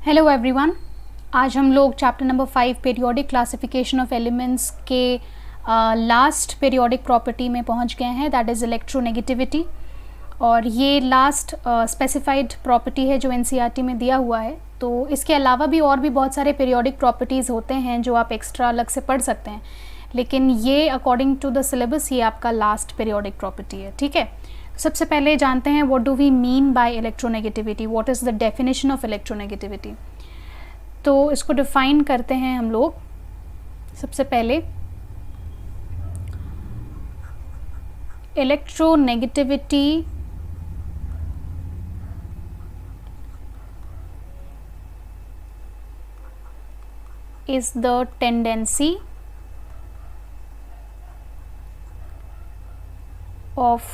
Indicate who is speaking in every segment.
Speaker 1: Hello everyone. आज हम लोग chapter number 5 periodic classification of elements के लास्ट पीरियोडिक प्रॉपर्टी में पहुंच गए हैं, दैट इज़ इलेक्ट्रोनेगेटिविटी। और ये लास्ट स्पेसिफाइड प्रॉपर्टी है जो एनसीईआरटी में दिया हुआ है। तो इसके अलावा भी और भी बहुत सारे पीरियोडिक प्रॉपर्टीज़ होते हैं जो आप एक्स्ट्रा अलग से पढ़ सकते हैं, लेकिन ये अकॉर्डिंग टू द सिलेबस ये आपका लास्ट पीरियोडिक प्रॉपर्टी है। ठीक है, सबसे पहले जानते हैं what do we mean by electronegativity, what is the definition of electronegativity. तो इसको डिफाइन करते हैं हम लोग। सबसे पहले electronegativity is the tendency of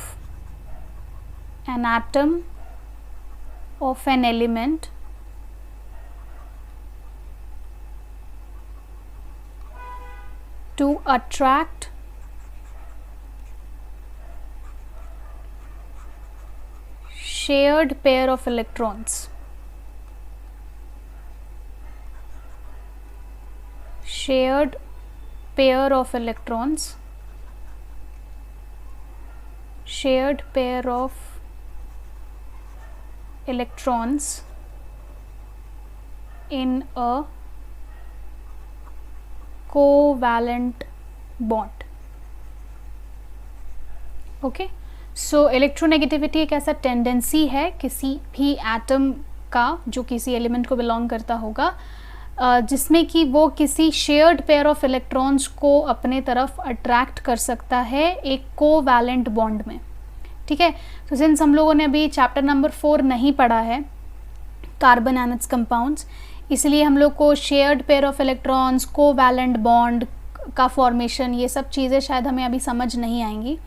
Speaker 1: an atom of an element to attract shared pair of electrons. Shared pair of electrons. Shared pair of electrons in a covalent bond. Okay, so electronegativity एक ऐसा tendency है किसी भी atom का जो किसी element को belong करता होगा, जिसमें कि वो किसी शेयर्ड पेयर ऑफ इलेक्ट्रॉन्स को अपने तरफ अट्रैक्ट कर सकता है एक कोवैलेंट बॉन्ड में। ठीक है, तो सिंस हम लोगों ने अभी चैप्टर नंबर 4 नहीं पढ़ा है कार्बन एंड इट्स कंपाउंड्स, इसलिए हम लोग को shared pair of electrons, covalent bond का फॉर्मेशन, ये सब चीज़ें शायद हमें अभी समझ नहीं आएंगी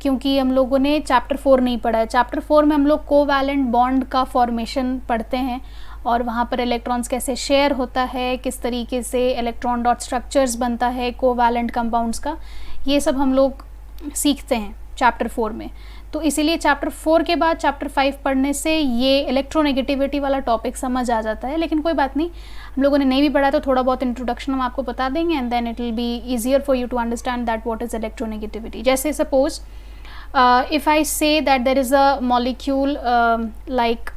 Speaker 1: क्योंकि हम लोगों ने चैप्टर 4 नहीं पढ़ा है। चैप्टर 4 में हम लोग कोवैलेंट बॉन्ड का फॉर्मेशन पढ़ते हैं और वहाँ पर इलेक्ट्रॉन्स कैसे शेयर होता है, किस तरीके से इलेक्ट्रॉन डॉट स्ट्रक्चर्स बनता है कोवैलेंट कंपाउंड्स का, ये सब हम लोग सीखते हैं चैप्टर 4 में। तो इसीलिए चैप्टर 4 के बाद चैप्टर 5 पढ़ने से ये इलेक्ट्रोनेगेटिविटी वाला टॉपिक समझ आ जाता है, लेकिन कोई बात नहीं, हम लोगों ने नहीं भी पढ़ा तो थोड़ा बहुत इंट्रोडक्शन हम आपको बता देंगे and then it will be easier for you to understand that what is electronegativity. जैसे suppose if I say that there is a molecule like,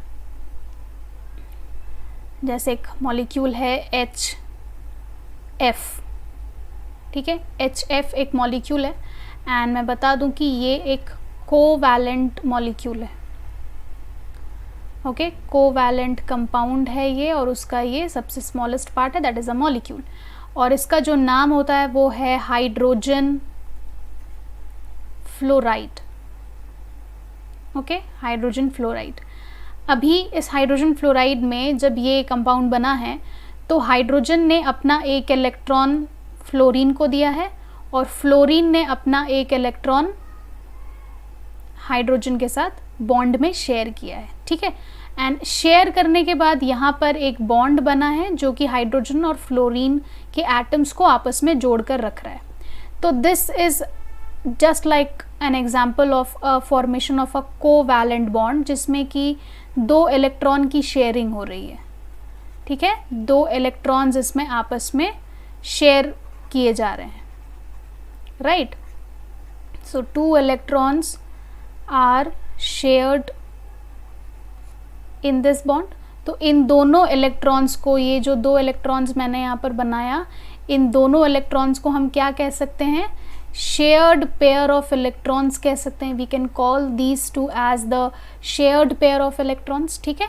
Speaker 1: जैसे एक मॉलिक्यूल है HF, ठीक है, HF एक मॉलिक्यूल है एंड मैं बता दूं कि ये एक कोवैलेंट मॉलिक्यूल है। ओके, कोवैलेंट कंपाउंड है ये और उसका ये सबसे स्मॉलेस्ट पार्ट है, दैट इज़ अ मॉलिक्यूल, और इसका जो नाम होता है वो है hydrogen fluoride. Okay, hydrogen fluoride. अभी इस हाइड्रोजन फ्लोराइड में जब ये कंपाउंड बना है तो हाइड्रोजन ने अपना एक इलेक्ट्रॉन फ्लोरीन को दिया है और फ्लोरीन ने अपना एक इलेक्ट्रॉन हाइड्रोजन के साथ बॉन्ड में शेयर किया है। ठीक है, एंड शेयर करने के बाद यहाँ पर एक बॉन्ड बना है जो कि हाइड्रोजन और फ्लोरीन के एटम्स को आपस में जोड़कर रख रहा है। तो this is just like an example of a formation of a covalent bond जिसमें कि 2 इलेक्ट्रॉन की शेयरिंग हो रही है। ठीक है, 2 इलेक्ट्रॉन्स इसमें आपस में शेयर किए जा रहे हैं, right. So 2 electrons are shared in this bond. तो इन दोनों इलेक्ट्रॉन्स को, ये जो 2 इलेक्ट्रॉन्स मैंने यहाँ पर बनाया, इन दोनों इलेक्ट्रॉन्स को हम क्या कह सकते हैं, शेयर्ड पेयर ऑफ इलेक्ट्रॉन्स कह सकते हैं। We can call these two as the shared pair of electrons. ठीक है,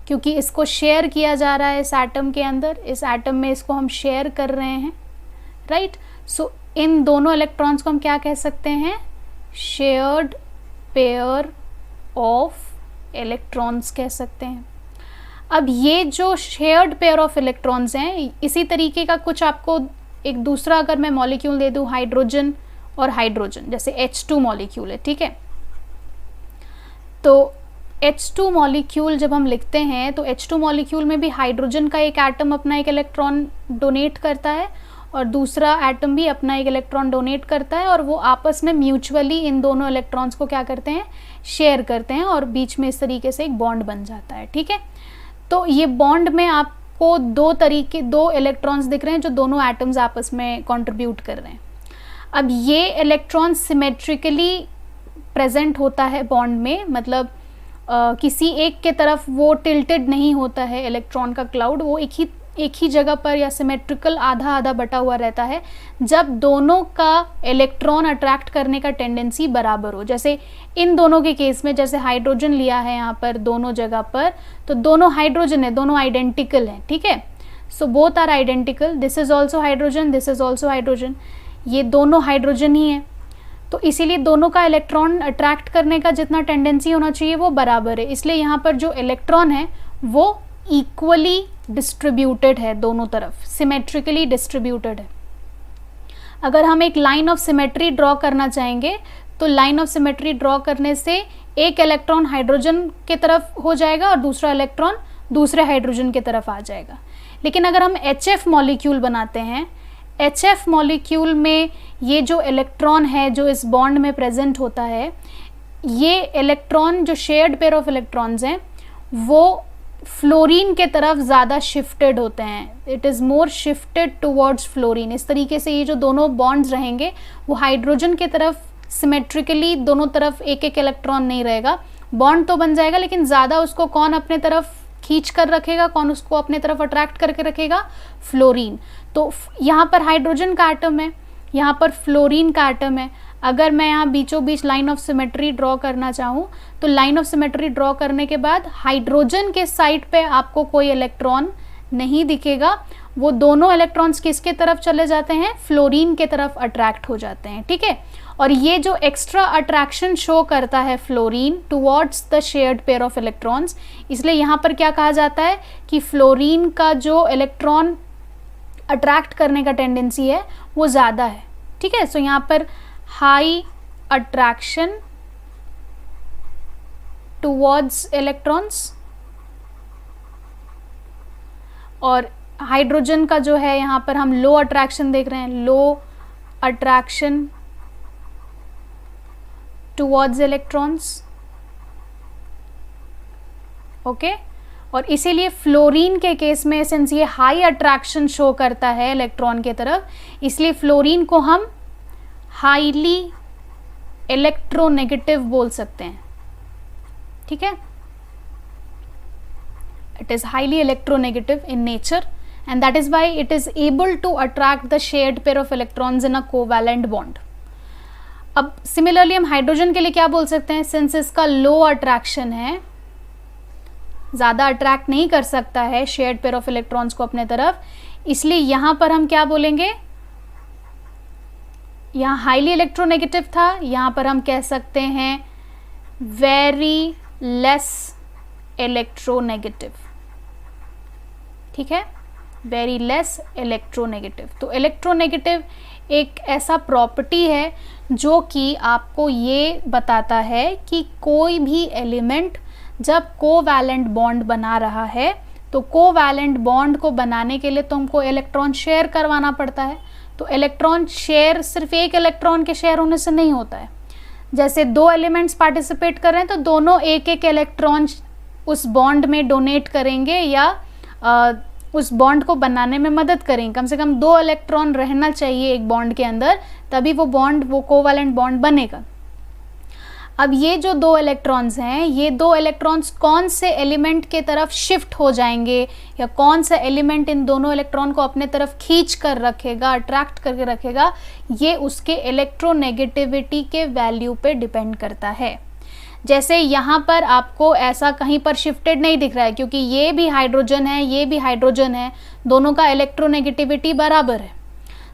Speaker 1: क्योंकि इसको शेयर किया जा रहा है इस एटम के अंदर, इस एटम में इसको हम शेयर कर रहे हैं, राइट। सो इन दोनों इलेक्ट्रॉन्स को हम क्या कह सकते हैं, शेयर्ड पेयर ऑफ इलेक्ट्रॉन्स कह सकते हैं। अब ये जो शेयर्ड पेयर ऑफ इलेक्ट्रॉन्स हैं, इसी तरीके का कुछ आपको एक दूसरा अगर मैं मॉलिक्यूल दे दूं, हाइड्रोजन और हाइड्रोजन, जैसे H2 मॉलिक्यूल है। ठीक है, तो H2 मॉलिक्यूल जब हम लिखते हैं तो H2 मॉलिक्यूल में भी हाइड्रोजन का एक एटम अपना एक इलेक्ट्रॉन डोनेट करता है और दूसरा एटम भी अपना एक इलेक्ट्रॉन डोनेट करता है और वो आपस में म्यूचुअली इन दोनों इलेक्ट्रॉन्स को क्या करते हैं, शेयर करते हैं और बीच में इस तरीके से एक बॉन्ड बन जाता है। ठीक है, तो ये बॉन्ड में आप आपको दो इलेक्ट्रॉन्स दिख रहे हैं जो दोनों एटम्स आपस में कंट्रीब्यूट कर रहे हैं। अब ये इलेक्ट्रॉन सिमेट्रिकली प्रेजेंट होता है बॉन्ड में, मतलब किसी एक के तरफ वो टिल्टेड नहीं होता है इलेक्ट्रॉन का क्लाउड, वो एक ही जगह पर या सिमेट्रिकल आधा आधा बटा हुआ रहता है जब दोनों का इलेक्ट्रॉन अट्रैक्ट करने का टेंडेंसी बराबर हो। जैसे इन दोनों के केस में, जैसे हाइड्रोजन लिया है यहाँ पर दोनों जगह पर, तो दोनों हाइड्रोजन है, दोनों आइडेंटिकल हैं, ठीक है। So both are identical, this is also hydrogen, this is also hydrogen, ये दोनों हाइड्रोजन ही है, तो इसीलिए दोनों का इलेक्ट्रॉन अट्रैक्ट करने का जितना टेंडेंसी होना चाहिए वो बराबर है। इसलिए यहाँ पर जो इलेक्ट्रॉन है वो इक्वली डिस्ट्रीब्यूटेड है, दोनों तरफ सिमेट्रिकली डिस्ट्रीब्यूटेड है। अगर हम एक लाइन ऑफ सिमेट्री ड्रॉ करना चाहेंगे तो लाइन ऑफ सिमेट्री ड्रॉ करने से एक इलेक्ट्रॉन हाइड्रोजन के तरफ हो जाएगा और दूसरा इलेक्ट्रॉन दूसरे हाइड्रोजन के तरफ आ जाएगा। लेकिन अगर हम HF मॉलिक्यूल बनाते हैं, HF मॉलिक्यूल में ये जो इलेक्ट्रॉन है जो इस बॉन्ड में प्रेजेंट होता है, ये इलेक्ट्रॉन जो शेयर्ड पेयर ऑफ इलेक्ट्रॉन्स हैं वो फ्लोरीन के तरफ ज़्यादा शिफ्टेड होते हैं, it is more shifted towards fluorine. इस तरीके से ये जो दोनों बॉन्ड्स रहेंगे वो हाइड्रोजन के तरफ सिमेट्रिकली दोनों तरफ एक एक इलेक्ट्रॉन नहीं रहेगा, बॉन्ड तो बन जाएगा लेकिन ज़्यादा उसको कौन अपने तरफ खींच कर रखेगा, कौन उसको अपने तरफ अट्रैक्ट करके रखेगा, फ्लोरीन। तो यहाँ पर हाइड्रोजन का एटम है, यहाँ पर फ्लोरीन का एटम है। अगर मैं यहाँ बीचों बीच लाइन ऑफ सिमेट्री ड्रॉ करना चाहूँ तो लाइन ऑफ सिमेट्री ड्रॉ करने के बाद हाइड्रोजन के साइड पे आपको कोई इलेक्ट्रॉन नहीं दिखेगा, वो दोनों इलेक्ट्रॉन्स किसके तरफ चले जाते हैं, फ्लोरीन के तरफ अट्रैक्ट हो जाते हैं, ठीक है। और ये जो एक्स्ट्रा अट्रैक्शन शो करता है fluorine towards the shared pair of electrons, इसलिए यहाँ पर क्या कहा जाता है कि फ्लोरीन का जो इलेक्ट्रॉन अट्रैक्ट करने का टेंडेंसी है वो ज़्यादा है, ठीक है। सो यहाँ पर हाई अट्रैक्शन टुवर्ड्स इलेक्ट्रॉन्स, और हाइड्रोजन का जो है यहाँ पर हम लो अट्रैक्शन देख रहे हैं, लो अट्रैक्शन टुवर्ड्स इलेक्ट्रॉन्स, ओके। और इसीलिए फ्लोरीन के केस में सिंस ये हाई अट्रैक्शन शो करता है इलेक्ट्रॉन के तरफ, इसलिए फ्लोरीन को हम हाईली इलेक्ट्रोनेगेटिव बोल सकते हैं, ठीक है। It is highly electronegative in nature and that is why it is able to attract the shared pair of electrons in a covalent bond. अब सिमिलरली हम हाइड्रोजन के लिए क्या बोल सकते हैं, सिंस इसका लो अट्रैक्शन है, ज़्यादा अट्रैक्ट नहीं कर सकता है शेयर्ड पेयर ऑफ इलेक्ट्रॉन्स को अपने तरफ, इसलिए यहाँ पर हम क्या बोलेंगे, यहाँ हाईली इलेक्ट्रोनेगेटिव था, यहाँ पर हम कह सकते हैं वेरी लेस इलेक्ट्रोनेगेटिव, ठीक है, वेरी लेस इलेक्ट्रोनेगेटिव। तो इलेक्ट्रोनेगेटिव एक ऐसा प्रॉपर्टी है जो कि आपको ये बताता है कि कोई भी एलिमेंट जब कोवैलेंट बॉन्ड बना रहा है तो कोवैलेंट बॉन्ड को बनाने के लिए तुमको इलेक्ट्रॉन शेयर करवाना पड़ता है। तो इलेक्ट्रॉन शेयर सिर्फ एक इलेक्ट्रॉन के शेयर होने से नहीं होता है, जैसे दो एलिमेंट्स पार्टिसिपेट कर रहे हैं तो दोनों एक एक इलेक्ट्रॉन उस बॉन्ड में डोनेट करेंगे या उस बॉन्ड को बनाने में मदद करेंगे। कम से कम दो इलेक्ट्रॉन रहना चाहिए एक बॉन्ड के अंदर, तभी वो कोवैलेंट बॉन्ड बनेगा। अब ये जो दो इलेक्ट्रॉन्स हैं, ये दो इलेक्ट्रॉन्स कौन से एलिमेंट के तरफ शिफ्ट हो जाएंगे या कौन सा एलिमेंट इन दोनों इलेक्ट्रॉन को अपने तरफ खींच कर रखेगा, अट्रैक्ट करके रखेगा, ये उसके इलेक्ट्रोनेगेटिविटी के वैल्यू पे डिपेंड करता है। जैसे यहाँ पर आपको ऐसा कहीं पर शिफ्टेड नहीं दिख रहा है क्योंकि ये भी हाइड्रोजन है, ये भी हाइड्रोजन है, दोनों का इलेक्ट्रोनेगेटिविटी बराबर है।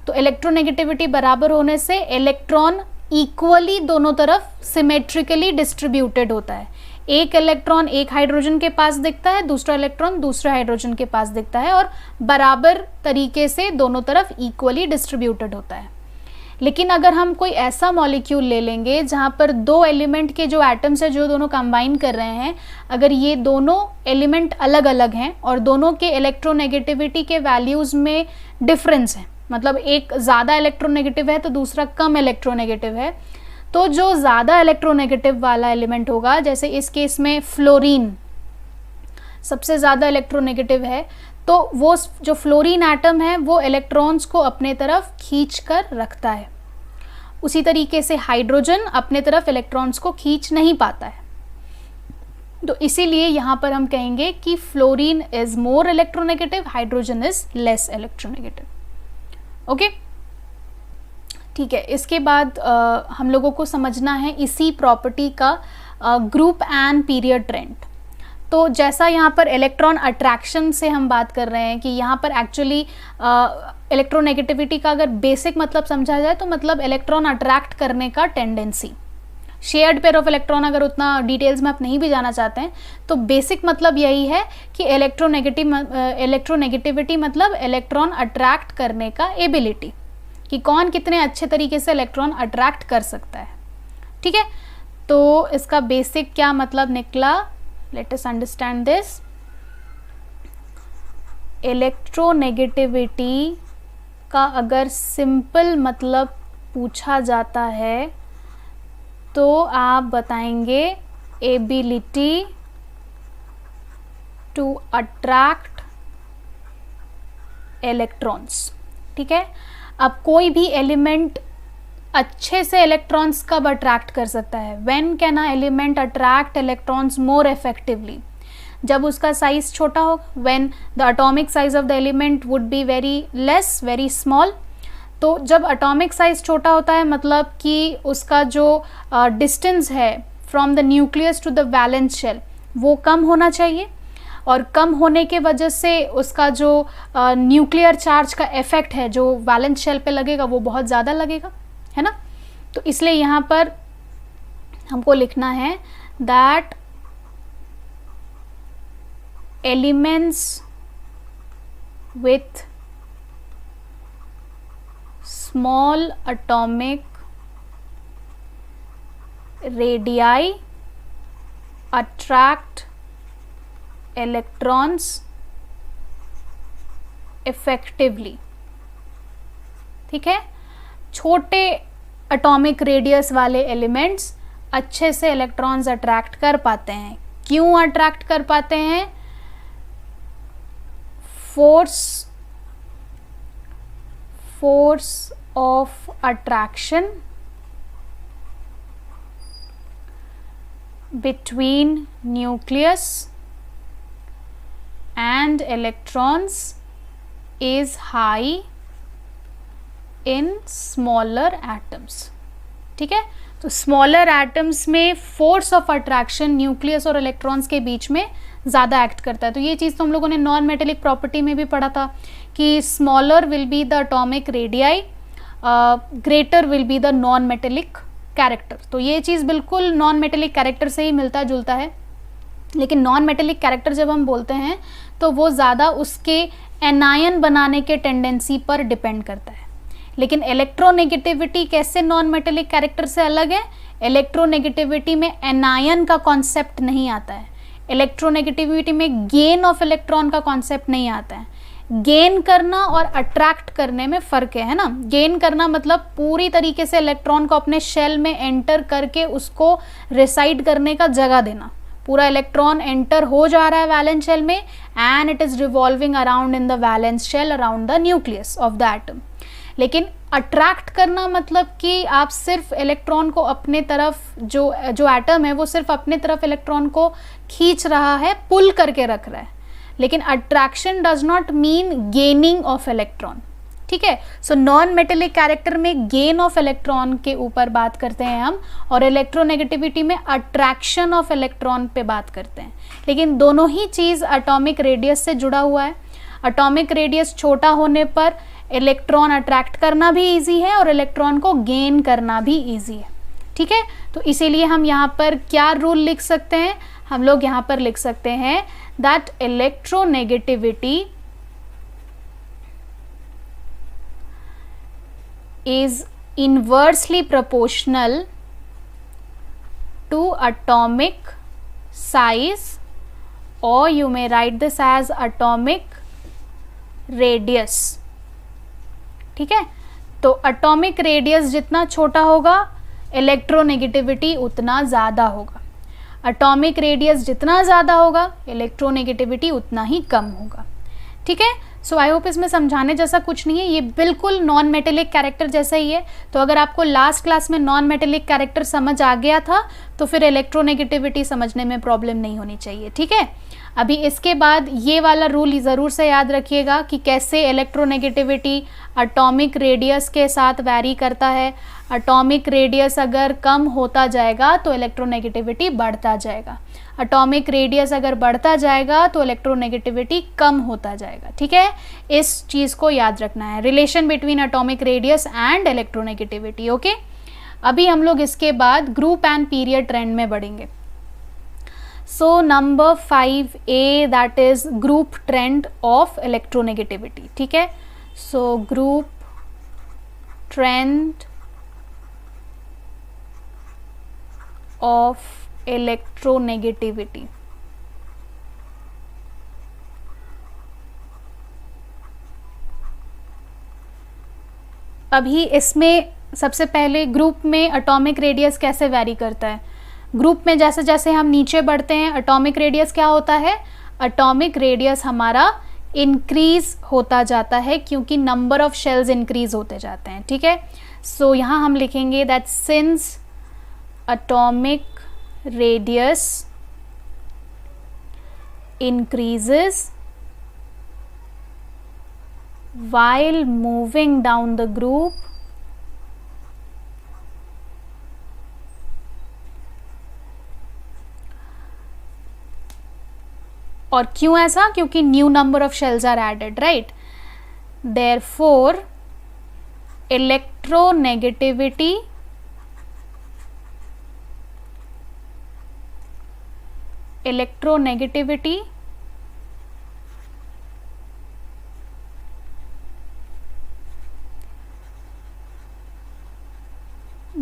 Speaker 1: तो इलेक्ट्रोनेगेटिविटी बराबर होने से इलेक्ट्रॉन इक्वली दोनों तरफ सिमेट्रिकली डिस्ट्रीब्यूटेड होता है। एक इलेक्ट्रॉन एक हाइड्रोजन के पास दिखता है, दूसरा इलेक्ट्रॉन दूसरे हाइड्रोजन के पास दिखता है और बराबर तरीके से दोनों तरफ इक्वली डिस्ट्रीब्यूटेड होता है। लेकिन अगर हम कोई ऐसा मॉलिक्यूल ले लेंगे जहाँ पर दो एलिमेंट के जो एटम्स है जो दोनों कंबाइन कर रहे हैं, अगर ये दोनों एलिमेंट अलग अलग हैं और दोनों के इलेक्ट्रोनेगेटिविटी के वैल्यूज़ में डिफरेंस है, मतलब एक ज़्यादा इलेक्ट्रोनेगेटिव है तो दूसरा कम इलेक्ट्रोनेगेटिव है, तो जो ज़्यादा इलेक्ट्रोनेगेटिव वाला एलिमेंट होगा, जैसे इस केस में फ्लोरीन, सबसे ज़्यादा इलेक्ट्रोनेगेटिव है, तो वो जो फ्लोरीन एटम है वो इलेक्ट्रॉन्स को अपने तरफ खींच कर रखता है। उसी तरीके से हाइड्रोजन अपने तरफ इलेक्ट्रॉन्स को खींच नहीं पाता है। तो इसीलिए यहाँ पर हम कहेंगे कि fluorine is more electronegative, hydrogen is less electronegative. Okay, ठीक है। इसके बाद हम लोगों को समझना है इसी प्रॉपर्टी का ग्रुप एंड पीरियड ट्रेंड। तो जैसा यहाँ पर इलेक्ट्रॉन अट्रैक्शन से हम बात कर रहे हैं कि यहाँ पर एक्चुअली इलेक्ट्रोनेगेटिविटी का अगर बेसिक मतलब समझा जाए तो मतलब इलेक्ट्रॉन अट्रैक्ट करने का tendency. Shared pair of electron अगर उतना डिटेल्स में आप नहीं भी जाना चाहते हैं तो बेसिक मतलब यही है कि इलेक्ट्रोनेगेटिविटी मतलब इलेक्ट्रॉन अट्रैक्ट करने का एबिलिटी, कि कौन कितने अच्छे तरीके से इलेक्ट्रॉन अट्रैक्ट कर सकता है। ठीक है, तो इसका बेसिक क्या मतलब निकला, let us understand this. Electronegativity का अगर सिंपल मतलब पूछा जाता है तो आप बताएंगे एबिलिटी टू अट्रैक्ट इलेक्ट्रॉन्स। ठीक है, अब कोई भी एलिमेंट अच्छे से इलेक्ट्रॉन्स कब अट्रैक्ट कर सकता है? When can a element attract electrons more effectively? जब उसका साइज छोटा हो, when the atomic size of the element would be very less, very small. तो जब एटॉमिक साइज छोटा होता है मतलब कि उसका जो डिस्टेंस है from the nucleus to the valence shell वो कम होना चाहिए, और कम होने के वजह से उसका जो न्यूक्लियर चार्ज का इफेक्ट है जो वैलेंस शेल पे लगेगा वो बहुत ज़्यादा लगेगा, है ना। तो इसलिए यहाँ पर हमको लिखना है that elements with small atomic radii attract electrons effectively। ठीक है, छोटे एटॉमिक रेडियस वाले एलिमेंट्स अच्छे से इलेक्ट्रॉन्स अट्रैक्ट कर पाते हैं। क्यों अट्रैक्ट कर पाते हैं? force of attraction between nucleus and electrons is high in smaller atoms। ठीक है, तो स्मॉलर एटम्स में फोर्स ऑफ अट्रैक्शन न्यूक्लियस और इलेक्ट्रॉन्स के बीच में ज़्यादा एक्ट करता है। तो ये चीज़ तो हम लोगों ने नॉन मेटेलिक प्रॉपर्टी में भी पढ़ा था कि smaller will be the atomic radii, greater will be the non metallic character. तो ये चीज़ बिल्कुल नॉन मेटेलिक कैरेक्टर से ही मिलता जुलता है, लेकिन नॉन मेटेलिक कैरेक्टर जब हम बोलते हैं तो वो ज़्यादा उसके एनायन बनाने के टेंडेंसी पर डिपेंड करता है। लेकिन इलेक्ट्रोनेगेटिविटी कैसे नॉन मेटेलिक कैरेक्टर से अलग है? इलेक्ट्रोनेगेटिविटी में एनायन का कॉन्सेप्ट नहीं आता है, इलेक्ट्रोनेगेटिविटी में गेन ऑफ इलेक्ट्रॉन का कॉन्सेप्ट नहीं आता है। गेन करना और अट्रैक्ट करने में फ़र्क है ना। गेन करना मतलब पूरी तरीके से इलेक्ट्रॉन को अपने शेल में एंटर करके उसको रिसाइड करने का जगह देना। पूरा इलेक्ट्रॉन एंटर हो जा रहा है वैलेंस शेल में and it is revolving around in the valence shell around the nucleus of the atom. लेकिन अट्रैक्ट करना मतलब कि आप सिर्फ इलेक्ट्रॉन को अपने तरफ, जो एटम है वो सिर्फ अपने तरफ इलेक्ट्रॉन को खींच रहा है, पुल करके रख रहा है। लेकिन attraction does not mean gaining of electron. ठीक है, सो नॉन मेटेलिक कैरेक्टर में गेन ऑफ इलेक्ट्रॉन के ऊपर बात करते हैं हम, और इलेक्ट्रोनेगेटिविटी में अट्रैक्शन ऑफ इलेक्ट्रॉन पे बात करते हैं। लेकिन दोनों ही चीज़ एटॉमिक रेडियस से जुड़ा हुआ है। एटॉमिक रेडियस छोटा होने पर इलेक्ट्रॉन अट्रैक्ट करना भी इजी है और इलेक्ट्रॉन को गेन करना भी इजी है। ठीक है, तो इसीलिए हम यहाँ पर क्या रूल लिख सकते हैं? हम लोग यहाँ पर लिख सकते हैं that electronegativity is inversely proportional to atomic size, और you may write this as atomic radius. ठीक है, तो एटॉमिक रेडियस जितना छोटा होगा इलेक्ट्रोनेगेटिविटी उतना ज़्यादा होगा। एटॉमिक रेडियस जितना ज़्यादा होगा इलेक्ट्रोनेगेटिविटी उतना ही कम होगा। ठीक है, सो आई होप इसमें समझाने जैसा कुछ नहीं है, ये बिल्कुल नॉन मेटेलिक कैरेक्टर जैसा ही है। तो अगर आपको लास्ट क्लास में नॉन मेटेलिक कैरेक्टर समझ आ गया था तो फिर इलेक्ट्रोनेगेटिविटी समझने में प्रॉब्लम नहीं होनी चाहिए। ठीक है, अभी इसके बाद ये वाला रूल ज़रूर से याद रखिएगा कि कैसे इलेक्ट्रोनेगेटिविटी एटॉमिक रेडियस के साथ वैरी करता है। एटॉमिक रेडियस अगर कम होता जाएगा तो इलेक्ट्रोनेगेटिविटी बढ़ता जाएगा, एटॉमिक रेडियस अगर बढ़ता जाएगा तो इलेक्ट्रोनेगेटिविटी कम होता जाएगा। ठीक है, इस चीज़ को याद रखना है, relation between atomic radius and electronegativity. Okay, अभी हम लोग इसके बाद ग्रुप एंड पीरियड ट्रेंड में बढ़ेंगे। So number 5A, that is group trend of electronegativity. ठीक है, so group trend of electronegativity. अभी इसमें सबसे पहले ग्रुप में एटॉमिक रेडियस कैसे वैरी करता है। ग्रुप में जैसे जैसे हम नीचे बढ़ते हैं एटॉमिक रेडियस क्या होता है, एटॉमिक रेडियस हमारा इंक्रीज होता जाता है क्योंकि नंबर ऑफ शेल्स इंक्रीज होते जाते हैं। ठीक है, सो यहाँ हम लिखेंगे that since atomic radius increases while moving down the group, और क्यों ऐसा, क्योंकि new number of shells are added, right. Therefore electronegativity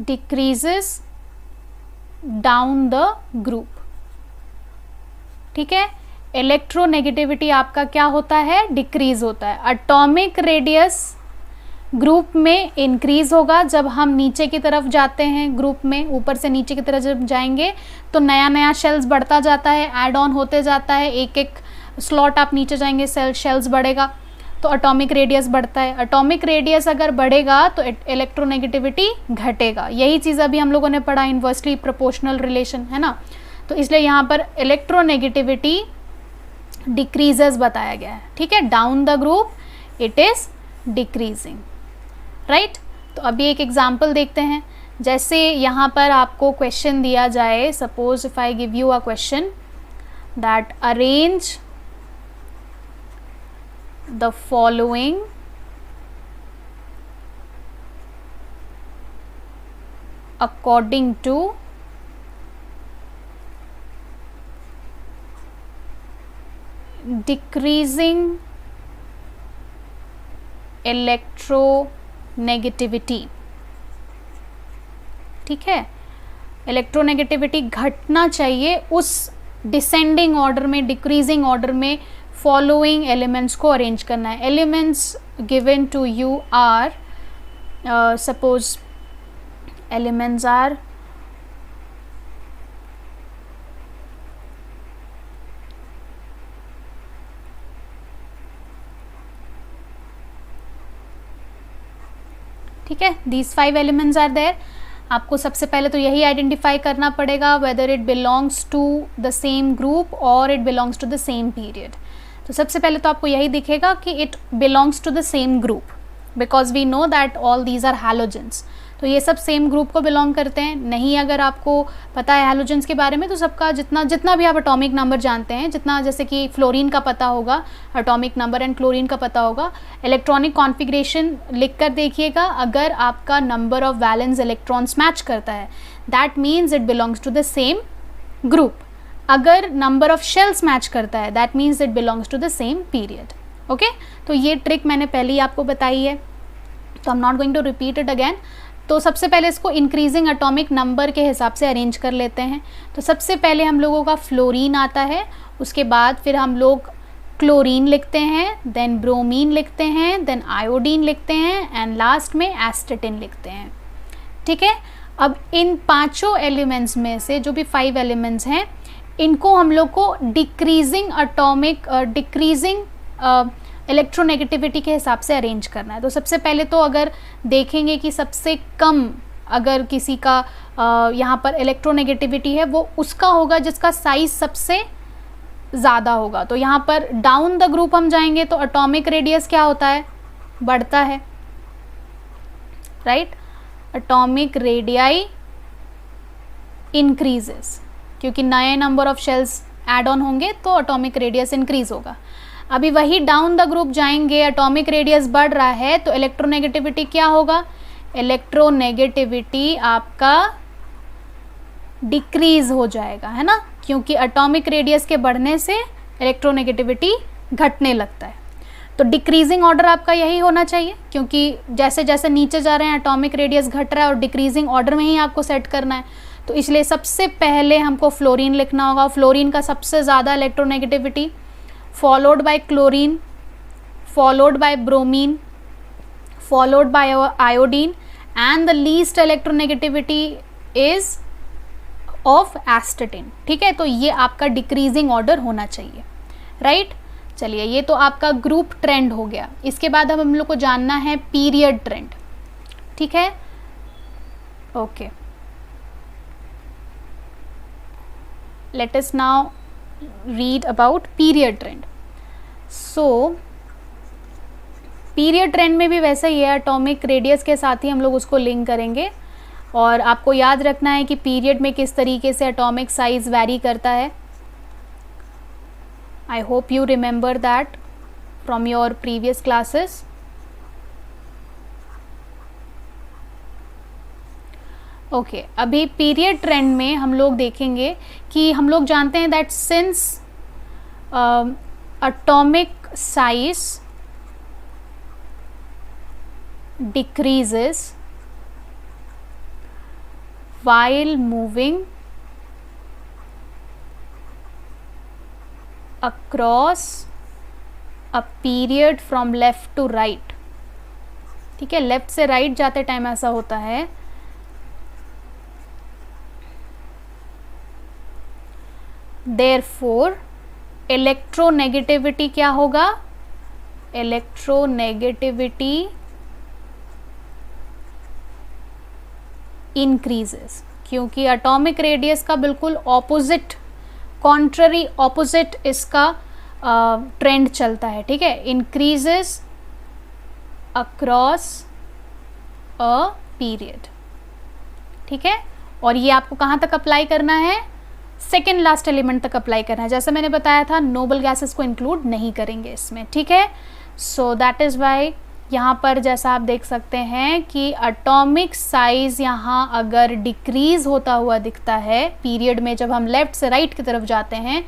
Speaker 1: decreases down the group। ठीक है, इलेक्ट्रोनेगेटिविटी आपका क्या होता है, डिक्रीज होता है। एटॉमिक रेडियस ग्रुप में इंक्रीज होगा जब हम नीचे की तरफ जाते हैं, ग्रुप में ऊपर से नीचे की तरफ जब जाएंगे तो नया नया शेल्स बढ़ता जाता है, ऐड ऑन होते जाता है, एक एक स्लॉट आप नीचे जाएंगे शेल्स बढ़ेगा तो एटॉमिक रेडियस बढ़ता है। एटॉमिक रेडियस अगर बढ़ेगा तो इलेक्ट्रोनेगेटिविटी घटेगा। यही चीज़ अभी हम लोगों ने पढ़ा, इन्वर्सली प्रोपोर्शनल रिलेशन, है ना। तो इसलिए यहाँ पर इलेक्ट्रोनेगेटिविटी डिक्रीजेस बताया गया है। ठीक है, down the group it is decreasing, right. तो अभी एक एग्जांपल देखते हैं। जैसे यहाँ पर आपको क्वेश्चन दिया जाए, suppose if I give you a question that arrange the following according to decreasing electronegativity. ठीक है, इलेक्ट्रोनेगेटिविटी घटना चाहिए उस डिसेंडिंग ऑर्डर में, डिक्रीजिंग ऑर्डर में फॉलोइंग एलिमेंट्स को अरेंज करना है। Elements given to you are, suppose elements are ठीक है, दीज 5 एलिमेंट्स आर देयर। आपको सबसे पहले तो यही आइडेंटिफाई करना पड़ेगा whether it belongs to the same group और it belongs to the same period. तो सबसे पहले तो आपको यही दिखेगा कि it belongs to the same group, because we know that all these are halogens. तो ये सब सेम ग्रुप को बिलोंग करते हैं। नहीं अगर आपको पता है हैलोजेंस के बारे में तो सबका जितना भी आप एटॉमिक नंबर जानते हैं, जितना जैसे कि फ्लोरीन का पता होगा एटॉमिक नंबर एंड क्लोरीन का पता होगा, इलेक्ट्रॉनिक कॉन्फ़िगरेशन लिख कर देखिएगा। अगर आपका number of valence electrons match करता है that means it belongs to the same group. अगर नंबर ऑफ शेल्स मैच करता है that means it belongs to the same period. Okay, तो ये ट्रिक मैंने पहले ही आपको बताई है, तो I am not going to repeat it again. तो सबसे पहले इसको इंक्रीजिंग एटॉमिक नंबर के हिसाब से अरेंज कर लेते हैं। तो सबसे पहले हम लोगों का फ्लोरीन आता है, उसके बाद फिर हम लोग क्लोरीन लिखते हैं, देन ब्रोमीन लिखते हैं, देन आयोडीन लिखते हैं एंड लास्ट में एस्टेटिन लिखते हैं। ठीक है, अब इन पांचों एलिमेंट्स में से जो भी 5 एलिमेंट्स हैं, इनको हम लोग को डिक्रीजिंग इलेक्ट्रोनेगेटिविटी के हिसाब से अरेंज करना है। तो सबसे पहले तो अगर देखेंगे कि सबसे कम अगर किसी का यहाँ पर इलेक्ट्रोनेगेटिविटी है, वो उसका होगा जिसका साइज सबसे ज़्यादा होगा। तो यहाँ पर डाउन द ग्रुप हम जाएंगे तो एटॉमिक रेडियस क्या होता है, बढ़ता है, राइट। एटॉमिक रेडियाई इंक्रीजेस, क्योंकि नए number of shells add on होंगे तो एटॉमिक रेडियस इंक्रीज होगा। अभी वही डाउन द ग्रुप जाएंगे, एटॉमिक रेडियस बढ़ रहा है तो इलेक्ट्रोनेगेटिविटी क्या होगा, इलेक्ट्रोनेगेटिविटी आपका डिक्रीज हो जाएगा, है ना, क्योंकि एटॉमिक रेडियस के बढ़ने से इलेक्ट्रोनेगेटिविटी घटने लगता है। तो डिक्रीजिंग ऑर्डर आपका यही होना चाहिए, क्योंकि जैसे जैसे नीचे जा रहे हैं एटॉमिक रेडियस घट रहा है और डिक्रीजिंग ऑर्डर में ही आपको सेट करना है। तो इसलिए सबसे पहले हमको फ्लोरीन लिखना होगा। फ्लोरीन का सबसे ज़्यादा electronegativity, followed by chlorine, followed by bromine, followed by iodine, and the least electronegativity is of एस्टेटिन। ठीक है, तो ये आपका डिक्रीजिंग ऑर्डर होना चाहिए, राइट। चलिए, ये तो आपका ग्रुप ट्रेंड हो गया। इसके बाद अब हम लोग को जानना है पीरियड ट्रेंड। ठीक है, okay, let us now read about period trend. So period trend में भी वैसा ही है, एटॉमिक रेडियस के साथ ही हम लोग उसको लिंक करेंगे। और आपको याद रखना है कि पीरियड में किस तरीके से एटॉमिक साइज वैरी करता है। I hope you remember that from your previous classes. Okay, अभी पीरियड ट्रेंड में हम लोग देखेंगे कि हम लोग जानते हैं that since atomic size decreases while moving across a period from left to right। ठीक है, लेफ्ट से राइट जाते टाइम ऐसा होता है। Therefore इलेक्ट्रोनेगेटिविटी क्या होगा, इलेक्ट्रोनेगेटिविटी इंक्रीजेस, क्योंकि एटॉमिक रेडियस का बिल्कुल ऑपोजिट, कॉन्ट्ररी ऑपोजिट इसका ट्रेंड चलता है। ठीक है, इंक्रीजेस अक्रॉस अ पीरियड। ठीक है, और ये आपको कहाँ तक अप्लाई करना है, सेकेंड लास्ट एलिमेंट तक अप्लाई करना है। जैसे मैंने बताया था, नोबल गैसेस को इंक्लूड नहीं करेंगे इसमें। ठीक है, सो दैट इज़ वाई यहाँ पर जैसा आप देख सकते हैं कि एटॉमिक साइज यहाँ अगर डिक्रीज होता हुआ दिखता है पीरियड में, जब हम लेफ्ट से राइट की तरफ जाते हैं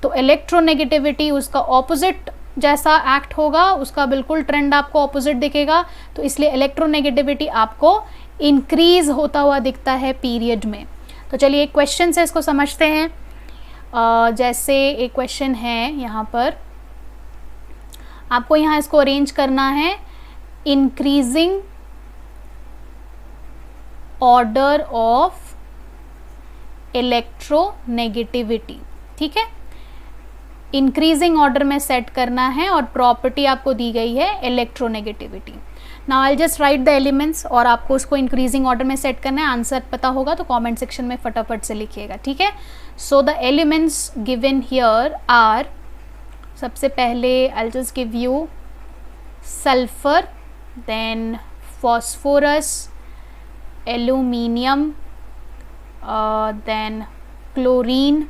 Speaker 1: तो इलेक्ट्रोनेगेटिविटी उसका ऑपोजिट जैसा एक्ट होगा, उसका बिल्कुल ट्रेंड आपको ऑपोजिट दिखेगा। तो इसलिए इलेक्ट्रोनेगेटिविटी आपको इंक्रीज होता हुआ दिखता है पीरियड में। तो चलिए एक क्वेश्चन से इसको समझते हैं। जैसे एक क्वेश्चन है यहाँ पर, आपको यहाँ इसको अरेंज करना है इंक्रीजिंग ऑर्डर ऑफ इलेक्ट्रोनेगेटिविटी। ठीक है, इंक्रीजिंग ऑर्डर में सेट करना है और प्रॉपर्टी आपको दी गई है electronegativity. Now I just right the elements और आपको उसको इंक्रीजिंग ऑर्डर में सेट करना है। आंसर पता होगा तो कमेंट सेक्शन में फटाफट से लिखिएगा। ठीक है, so the elements given here are, सबसे पहले I just give you sulphur, then phosphorus, aluminium, then chlorine,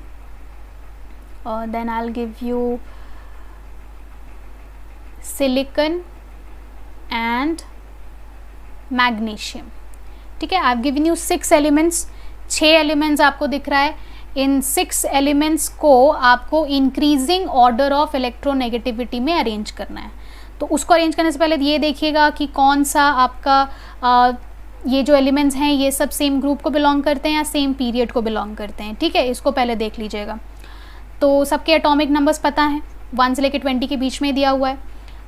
Speaker 1: then I'll give you silicon and magnesium। ठीक है, I've given you 6 elements, 6 elements आपको दिख रहा है। इन 6 एलिमेंट्स को आपको इंक्रीजिंग ऑर्डर ऑफ इलेक्ट्रोनेगेटिविटी में अरेंज करना है। तो उसको अरेंज करने से पहले ये देखिएगा कि कौन सा आपका ये जो एलिमेंट्स हैं ये सब सेम ग्रुप को बिलोंग करते हैं या सेम पीरियड को बिलोंग करते हैं। ठीक है, इसको पहले देख लीजिएगा। तो सबके एटॉमिक नंबर्स पता हैं, 1 से लेकर 20 के बीच में दिया हुआ है।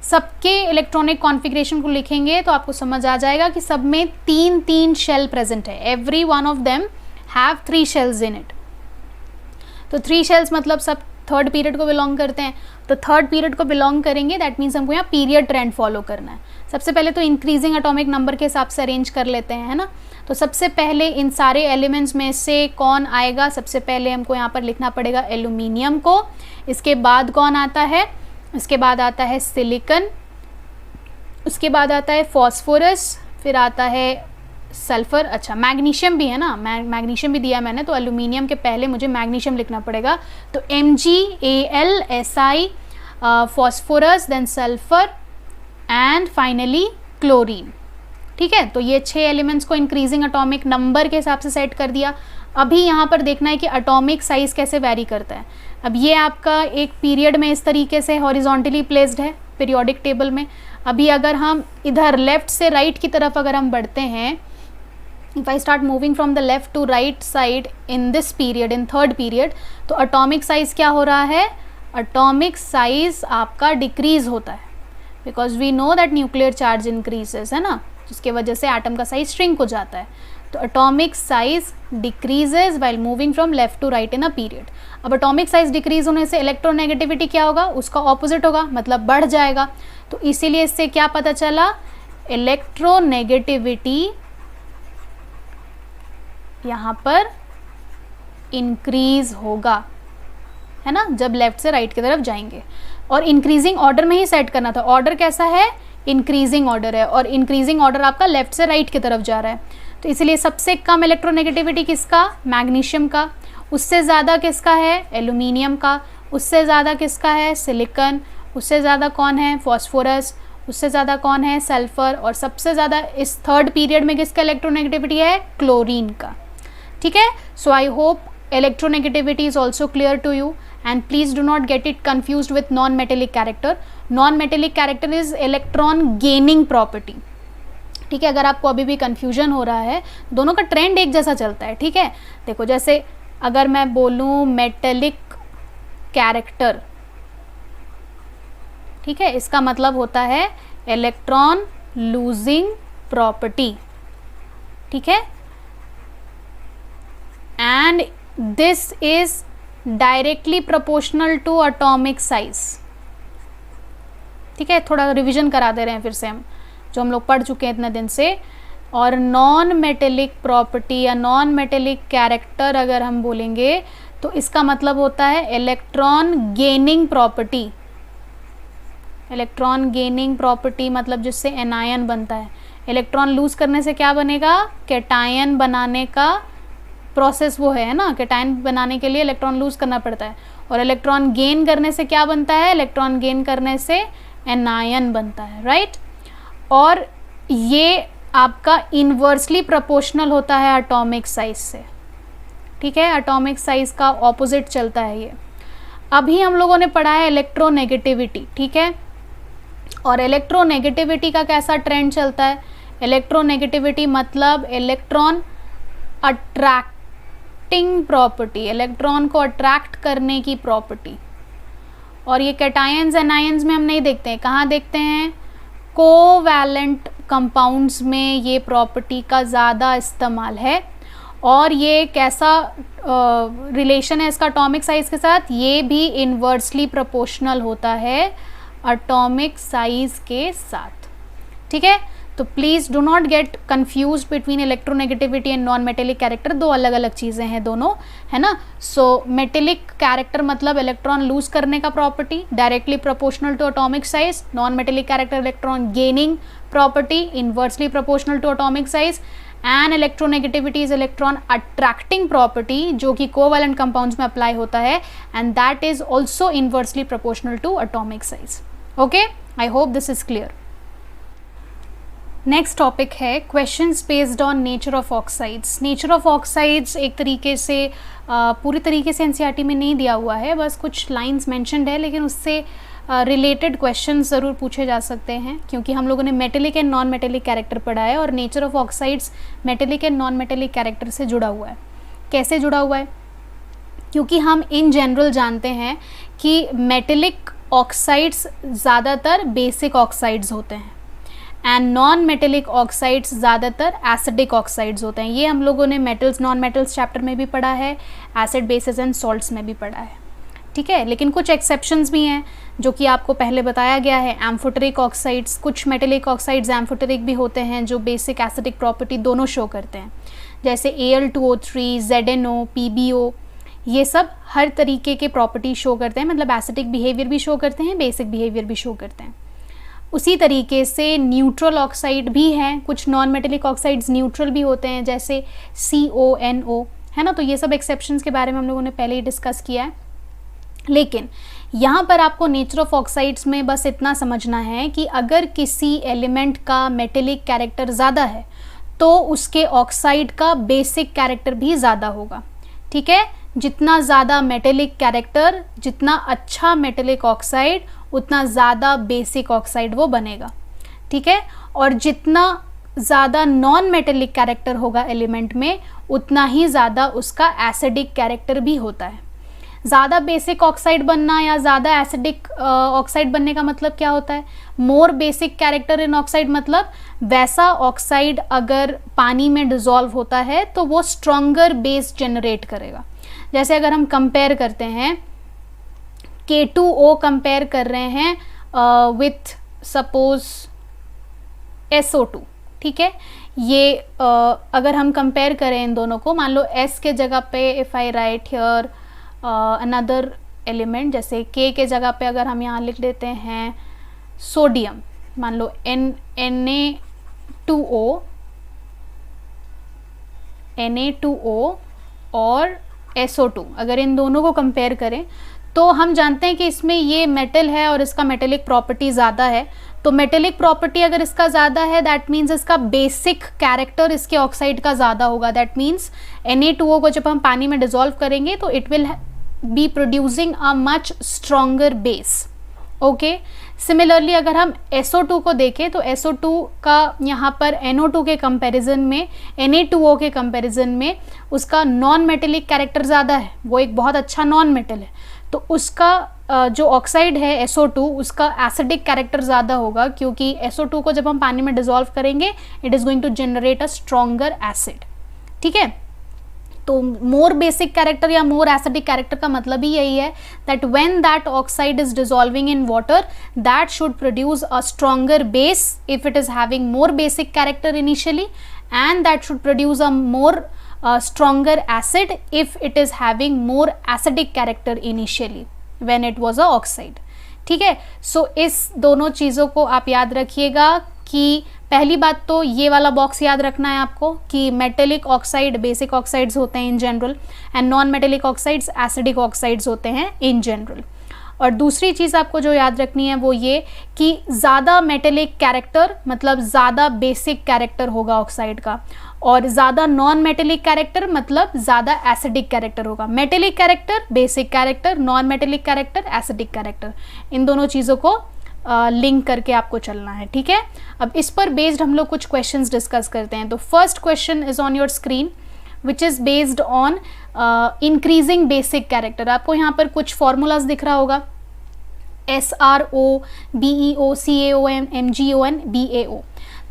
Speaker 1: सबके इलेक्ट्रॉनिक कॉन्फ़िगरेशन को लिखेंगे तो आपको समझ आ जाएगा कि सब में 3 शेल प्रेजेंट है। Every one of them have 3 shells in it. तो 3 शेल्स मतलब सब थर्ड पीरियड को बिलोंग करते हैं। तो थर्ड पीरियड को बिलोंग करेंगे, दैट मीन्स हमको यहाँ पीरियड ट्रेंड फॉलो करना है। सबसे पहले तो इंक्रीजिंग एटॉमिक नंबर के हिसाब से अरेंज कर लेते हैं, है ना। तो सबसे पहले इन सारे एलिमेंट्स में से कौन आएगा, सबसे पहले हमको यहाँ पर लिखना पड़ेगा एल्यूमिनियम को। इसके बाद कौन आता है, इसके बाद आता है सिलिकॉन, उसके बाद आता है फॉस्फोरस, फिर आता है सल्फर। अच्छा, मैग्नीशियम भी है ना, मैग्नीशियम भी दिया मैंने, तो एल्यूमिनियम के पहले मुझे मैग्नीशियम लिखना पड़ेगा। तो MgAlSi, phosphorus, then sulphur and finally chlorine. ठीक है, तो ये 6 एलिमेंट्स को इंक्रीजिंग एटॉमिक नंबर के हिसाब से सेट कर दिया। अभी यहाँ पर देखना है कि एटॉमिक साइज कैसे वैरी करता है। अब ये आपका एक पीरियड में इस तरीके से हॉरिजॉन्टली प्लेस्ड है पीरियोडिक टेबल में। अभी अगर हम इधर लेफ्ट से राइट की तरफ अगर हम बढ़ते हैं, if I start moving from the left to right side in this period, in third period, तो atomic size क्या हो रहा है, atomic size आपका decrease होता है, because we know that nuclear charge increases, है ना, जिसके वजह से atom का size shrink हो जाता है। तो atomic size decreases while moving from left to right in a period। अब atomic size decrease होने से electronegativity क्या होगा, उसका opposite होगा, मतलब बढ़ जाएगा। तो इसीलिए इससे क्या पता चला, electronegativity यहाँ पर इंक्रीज होगा, है ना, जब लेफ्ट से राइट की तरफ जाएंगे। और इंक्रीजिंग ऑर्डर में ही सेट करना था। ऑर्डर कैसा है, इंक्रीजिंग ऑर्डर है, और इंक्रीजिंग ऑर्डर आपका लेफ्ट से राइट की तरफ जा रहा है। तो इसलिए सबसे कम इलेक्ट्रोनेगेटिविटी किसका, मैग्नीशियम का। उससे ज़्यादा किसका है, एल्यूमिनियम का। उससे ज़्यादा किसका है, सिलिकॉन। उससे ज़्यादा कौन है, फॉस्फोरस। उससे ज़्यादा कौन है, सल्फर। और सबसे ज़्यादा इस थर्ड पीरियड में किसका इलेक्ट्रोनेगेटिविटी है, क्लोरीन का। ठीक है, so I hope electronegativity is also clear to you, and please do not get it confused with non-metallic character. Non-metallic character is electron gaining property. ठीक है, अगर आपको अभी भी confusion हो रहा है, दोनों का ट्रेंड एक जैसा चलता है। ठीक है, देखो जैसे अगर मैं बोलूँ metallic character, ठीक है, इसका मतलब होता है electron losing property। ठीक है, and this is directly proportional to atomic size। ठीक है, थोड़ा रिवीजन करा दे रहे हैं फिर से हम, जो हम लोग पढ़ चुके हैं इतने दिन से। और नॉन मेटेलिक प्रॉपर्टी या नॉन मेटेलिक कैरेक्टर अगर हम बोलेंगे तो इसका मतलब होता है electron gaining property. Electron gaining property मतलब जिससे एनायन बनता है। इलेक्ट्रॉन लूज करने से क्या बनेगा, कैटायन बनाने का प्रोसेस वो है ना, कैटायन बनाने के लिए इलेक्ट्रॉन लूज करना पड़ता है। और इलेक्ट्रॉन गेन करने से क्या बनता है, इलेक्ट्रॉन गेन करने से एनायन बनता है, राइट। और ये आपका इन्वर्सली प्रोपोर्शनल होता है एटॉमिक साइज से। ठीक है, एटॉमिक साइज का ऑपोजिट चलता है ये। अभी हम लोगों ने पढ़ा है इलेक्ट्रोनेगेटिविटी। ठीक है, और इलेक्ट्रोनेगेटिविटी का कैसा ट्रेंड चलता है, इलेक्ट्रोनेगेटिविटी मतलब इलेक्ट्रॉन अट्रैक्टिंग प्रॉपर्टी, इलेक्ट्रॉन को अट्रैक्ट करने की प्रॉपर्टी। और ये कैटायंस एनायंस में हम नहीं देखते हैं, कहाँ देखते हैं, कोवैलेंट कंपाउंड्स में ये प्रॉपर्टी का ज़्यादा इस्तेमाल है। और ये कैसा रिलेशन है इसका एटॉमिक साइज के साथ, ये भी इन्वर्सली प्रोपोर्शनल होता है एटॉमिक साइज के साथ। ठीक है, तो please do not get confuse between electronegativity and non metallic character, दो अलग अलग चीज़ें हैं दोनों, है ना। सो मेटेलिक कैरेक्टर मतलब इलेक्ट्रॉन लूज करने का property, directly proportional to atomic size. Non metallic character electron gaining property, inversely proportional to atomic size. And electronegativity is electron attracting property, जो कि कोवैलेंट कंपाउंड्स में अप्लाई होता है, and that is also inversely proportional to atomic size. Okay, I hope this is clear. Next topic है questions based on nature of oxides. Nature of oxides एक तरीके से पूरी तरीके से एनसीईआरटी में नहीं दिया हुआ है, बस कुछ लाइंस मेंशन्ड है, लेकिन उससे रिलेटेड क्वेश्चंस ज़रूर पूछे जा सकते हैं, क्योंकि हम लोगों ने metallic and non metallic character पढ़ा है और nature of oxides metallic and non metallic character से जुड़ा हुआ है। कैसे जुड़ा हुआ है, क्योंकि हम इन जनरल जानते हैं कि मेटेलिक ऑक्साइड्स ज़्यादातर बेसिक ऑक्साइड्स होते हैं एंड नॉन मेटेलिक ऑक्साइड्स ज़्यादातर एसिडिक ऑक्साइड्स होते हैं। ये हम लोगों ने मेटल्स नॉन मेटल्स चैप्टर में भी पढ़ा है, एसिड बेसिस एंड सॉल्ट्स में भी पढ़ा है, ठीक है। लेकिन कुछ एक्सेप्शंस भी हैं जो कि आपको पहले बताया गया है। एम्फोटेरिक ऑक्साइड्स, कुछ मेटेलिक ऑक्साइड्स एम्फोटेरिक भी होते हैं जो बेसिक एसिडिक प्रॉपर्टी दोनों शो करते हैं, जैसे Al2O3, ZnO, PbO, ये सब हर तरीके के प्रॉपर्टी शो करते हैं, मतलब एसिडिक बिहेवियर भी शो करते हैं, बेसिक बिहेवियर भी शो करते हैं। उसी तरीके से न्यूट्रल ऑक्साइड भी हैं, कुछ नॉन मेटेलिक ऑक्साइड्स न्यूट्रल भी होते हैं, जैसे CONO, है ना। तो ये सब एक्सेप्शंस के बारे में हम लोगों ने पहले ही डिस्कस किया है। लेकिन यहाँ पर आपको नेचर ऑफ ऑक्साइड्स में बस इतना समझना है कि अगर किसी एलिमेंट का मेटेलिक कैरेक्टर ज़्यादा है तो उसके ऑक्साइड का बेसिक कैरेक्टर भी ज़्यादा होगा, ठीक है। जितना ज़्यादा मेटेलिक कैरेक्टर, जितना अच्छा मेटेलिक ऑक्साइड, उतना ज़्यादा बेसिक ऑक्साइड वो बनेगा, ठीक है। और जितना ज़्यादा नॉन मेटेलिक कैरेक्टर होगा एलिमेंट में, उतना ही ज़्यादा उसका एसिडिक कैरेक्टर भी होता है। ज़्यादा बेसिक ऑक्साइड बनना या ज़्यादा एसिडिक ऑक्साइड बनने का मतलब क्या होता है? मोर बेसिक कैरेक्टर इन ऑक्साइड, मतलब वैसा ऑक्साइड अगर पानी में डिज़ोल्व होता है तो वो स्ट्रॉन्गर बेस जनरेट करेगा। जैसे अगर हम कंपेयर करते हैं, K2O कंपेयर कर रहे हैं विथ सपोज SO2, ठीक है। ये अगर हम कंपेयर करें इन दोनों को, मान लो S के जगह पे if I right here another element, जैसे K के जगह पे अगर हम यहाँ लिख देते हैं सोडियम, मान लो Na2O और SO2, अगर इन दोनों को कंपेयर करें तो हम जानते हैं कि इसमें ये मेटल है और इसका मेटेलिक प्रॉपर्टी ज़्यादा है। तो मेटेलिक प्रॉपर्टी अगर इसका ज़्यादा है, दैट मीन्स इसका बेसिक कैरेक्टर इसके ऑक्साइड का ज़्यादा होगा। दैट मीन्स Na2O को जब हम पानी में डिज़ोल्व करेंगे तो it will be producing a much stronger base, okay. Similarly अगर हम SO2 को देखें तो SO2 का यहाँ पर NO2 के कंपैरिजन में, Na2O के कंपैरिजन में उसका नॉन मेटेलिक कैरेक्टर ज़्यादा है, वो एक बहुत अच्छा नॉन मेटल है। तो उसका जो ऑक्साइड है SO2, उसका एसिडिक कैरेक्टर ज़्यादा होगा, क्योंकि SO2 को जब हम पानी में डिज़ोल्व करेंगे it is going to generate a stronger acid, ठीक है। तो मोर बेसिक कैरेक्टर या मोर एसिडिक कैरेक्टर का मतलब ही यही है that when that oxide is dissolving in water, that should produce a stronger base if it is having more basic character initially, and that should produce a more stronger acid if it is having more acidic character initially when it was a oxide, ठीक है। सो इस दोनों चीज़ों को आप याद रखिएगा कि पहली बात तो ये वाला बॉक्स याद रखना है आपको कि मेटेलिक ऑक्साइड बेसिक ऑक्साइड्स होते हैं in general and non metallic oxides acidic oxides होते हैं इन जनरल। और दूसरी चीज़ आपको जो याद रखनी है वो ये कि ज़्यादा मेटेलिक कैरेक्टर मतलब ज़्यादा बेसिक कैरेक्टर होगा ऑक्साइड का, और ज़्यादा नॉन मेटेलिक कैरेक्टर मतलब ज़्यादा एसिडिक कैरेक्टर होगा। Metallic character basic character, non metallic character acidic character, इन दोनों चीज़ों को लिंक करके आपको चलना है, ठीक है। अब इस पर बेस्ड हम लोग कुछ क्वेश्चंस डिस्कस करते हैं। तो first question is on your screen which is based on increasing basic character. आपको यहाँ पर कुछ फॉर्मूलाज दिख रहा होगा, SRO, BeO, CaON, MgON, BaO।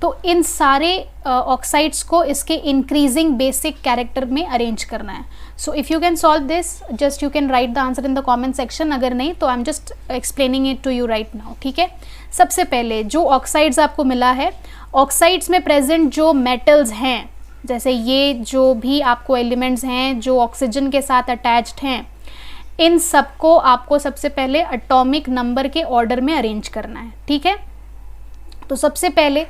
Speaker 1: तो इन सारे ऑक्साइड्स को इसके इंक्रीजिंग बेसिक कैरेक्टर में अरेंज करना है। So if you can solve this, just you can write the answer in the comment section, अगर नहीं तो I am just explaining it to you right now, ठीक है। सबसे पहले जो ऑक्साइड्स आपको मिला है, ऑक्साइड्स में प्रेजेंट जो मेटल्स हैं, जैसे ये जो भी आपको एलिमेंट्स हैं जो ऑक्सीजन के साथ अटैच्ड हैं, इन सबको आपको सबसे पहले एटॉमिक नंबर के ऑर्डर में अरेंज करना है, ठीक है। तो सबसे पहले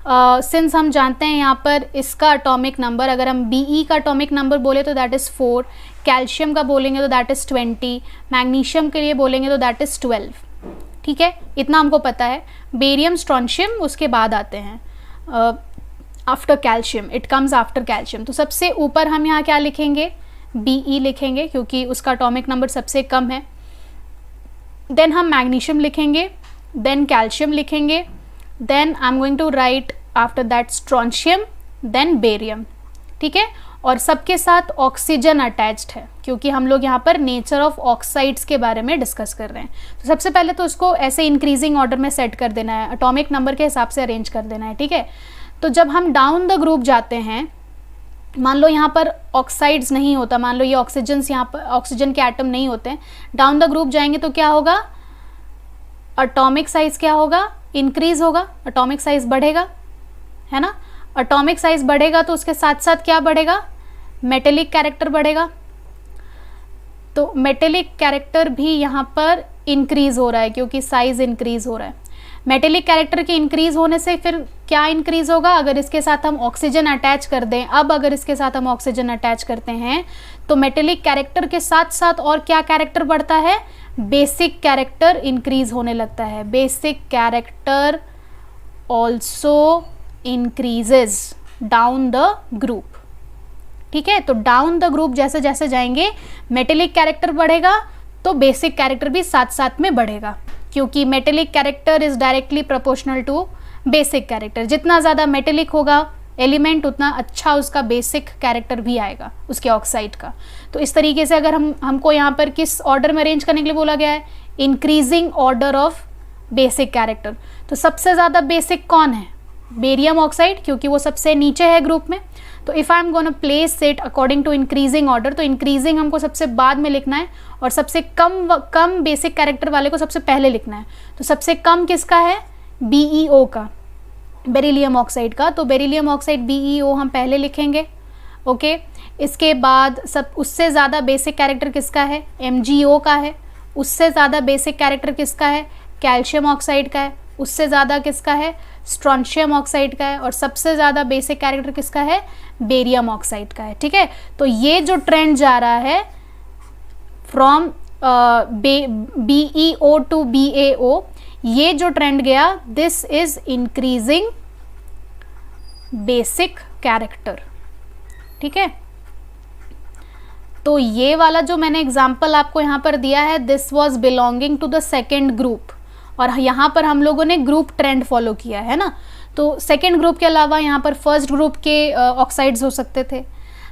Speaker 1: सिंस हम जानते हैं यहाँ पर इसका एटॉमिक नंबर, अगर हम Be का एटॉमिक नंबर बोले तो दैट इज़ 4, कैल्शियम का बोलेंगे तो दैट इज़ 20, मैग्नीशियम के लिए बोलेंगे तो दैट इज़ 12, ठीक है। इतना हमको पता है। बेरियम स्ट्रॉन्शियम उसके बाद आते हैं, after calcium, it comes after calcium. तो सबसे ऊपर हम यहाँ क्या लिखेंगे? Be लिखेंगे क्योंकि उसका एटॉमिक नंबर सबसे कम है। देन हम मैग्नीशियम लिखेंगे, देन कैल्शियम लिखेंगे, then I am going to write after that strontium, then barium, ठीक है। और सबके साथ ऑक्सीजन अटैच्ड है, क्योंकि हम लोग यहाँ पर नेचर ऑफ ऑक्साइड्स के बारे में डिस्कस कर रहे हैं। तो सबसे पहले तो उसको ऐसे इंक्रीजिंग ऑर्डर में सेट कर देना है, एटॉमिक नंबर के हिसाब से अरेंज कर देना है, ठीक है। तो जब हम डाउन द ग्रुप जाते हैं, मान लो यहाँ पर ऑक्साइड्स नहीं होता, मान लो ये ऑक्सीजन्स, यहाँ पर ऑक्सीजन के एटम नहीं होते हैं, डाउन द ग्रुप जाएंगे तो क्या होगा, एटॉमिक साइज क्या होगा, इंक्रीज होगा, एटॉमिक साइज बढ़ेगा, है ना। एटॉमिक साइज बढ़ेगा तो उसके साथ साथ क्या बढ़ेगा, मेटेलिक कैरेक्टर बढ़ेगा। तो मेटेलिक कैरेक्टर भी यहाँ पर इंक्रीज हो रहा है क्योंकि साइज इंक्रीज हो रहा है। मेटेलिक कैरेक्टर के इंक्रीज होने से फिर क्या इंक्रीज होगा, अगर इसके साथ हम ऑक्सीजन अटैच कर दें, अब अगर इसके साथ हम ऑक्सीजन अटैच करते हैं तो मेटेलिक कैरेक्टर के साथ साथ और क्या कैरेक्टर बढ़ता है, बेसिक कैरेक्टर इंक्रीज होने लगता है। Basic character also increases down the group, ठीक है। तो डाउन द ग्रुप जैसे जैसे जाएंगे मेटेलिक कैरेक्टर बढ़ेगा तो बेसिक कैरेक्टर भी साथ साथ में बढ़ेगा, क्योंकि metallic character is directly proportional to basic character. जितना ज़्यादा मेटेलिक होगा एलिमेंट उतना अच्छा उसका बेसिक कैरेक्टर भी आएगा उसके ऑक्साइड का। तो इस तरीके से अगर हमको यहाँ पर किस ऑर्डर में अरेंज करने के लिए बोला गया है, increasing order of basic character. तो सबसे ज़्यादा बेसिक कौन है, बेरियम ऑक्साइड, क्योंकि वो सबसे नीचे है ग्रुप में। तो if I am gonna place it according to increasing order, तो इंक्रीजिंग हमको सबसे बाद में लिखना है और सबसे कम बेसिक कैरेक्टर वाले को सबसे पहले लिखना है। तो सबसे कम किसका है, BeO का, बेरिलियम ऑक्साइड का। तो बेरिलियम ऑक्साइड BeO हम पहले लिखेंगे, ओके। इसके बाद सब उससे ज़्यादा बेसिक कैरेक्टर किसका है, MgO का है। उससे ज़्यादा बेसिक कैरेक्टर किसका है, कैल्शियम ऑक्साइड का है। उससे ज़्यादा किसका है, स्ट्रॉन्शियम ऑक्साइड का है। और सबसे ज़्यादा बेसिक कैरेक्टर किसका है, बेरियम ऑक्साइड का है, ठीक है। तो ये जो ट्रेंड जा रहा है फ्रॉम BeO टू BaO, ये जो ट्रेंड गया, this is increasing basic character, ठीक है। तो ये वाला जो मैंने एग्जाम्पल आपको यहाँ पर दिया है, this was belonging to the second group, और यहाँ पर हम लोगों ने ग्रुप ट्रेंड फॉलो किया है ना। तो सेकेंड ग्रुप के अलावा यहाँ पर फर्स्ट ग्रुप के ऑक्साइड्स हो सकते थे,